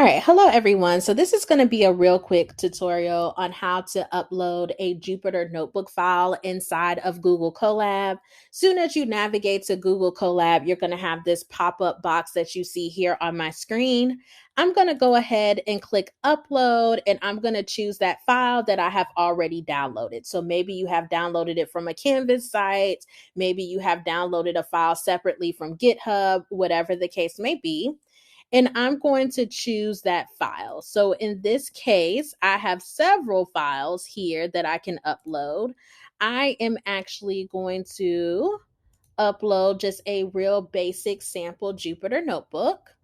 right, hello everyone. So this is going to be a real quick tutorial on how to upload a Jupyter Notebook file inside of Google Colab. Soon as you navigate to Google Colab, you're going to have this pop-up box that you see here on my screen. I'm going to go ahead and click upload, and I'm going to choose that file that I have already downloaded. So maybe you have downloaded it from a Canvas site, maybe you have downloaded a file separately from GitHub, whatever the case may be. And I'm going to choose that file. So in this case, I have several files here that I can upload. I am actually going to upload just a real basic sample Jupyter Notebook.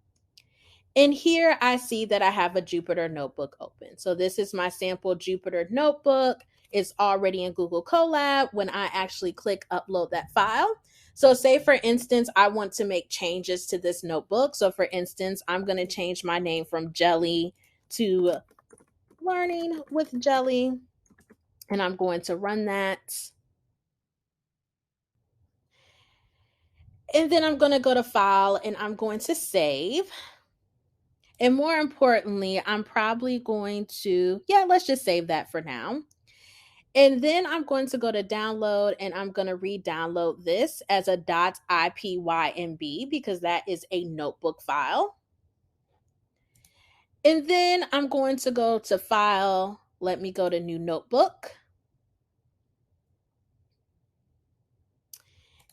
And here I see that I have a Jupyter Notebook open. So this is my sample Jupyter Notebook. It's already in Google Colab when I actually click upload that file. So say for instance, I want to make changes to this notebook. So for instance, I'm going to change my name from Jelly to Learning with Jelly. And I'm going to run that. And then I'm going to go to File and I'm going to save. And more importantly, I'm probably going to, let's just save that for now. And then I'm going to go to download and I'm going to re-download this as a .ipynb because that is a notebook file. And then I'm going to go to file. Let me go to new notebook.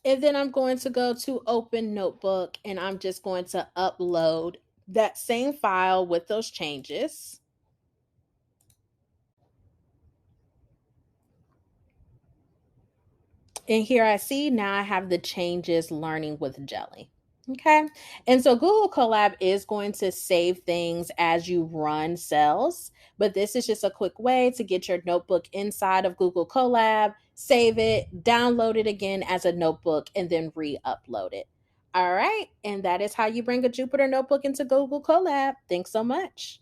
And then I'm going to go to open notebook and I'm just going to upload that same file with those changes. And here I see now I have the changes learning with Jelly. Okay. And so Google Colab is going to save things as you run cells, but this is just a quick way to get your notebook inside of Google Colab, save it, download it again as a notebook, and then re-upload it. All right. And that is how you bring a Jupyter Notebook into Google Colab. Thanks so much.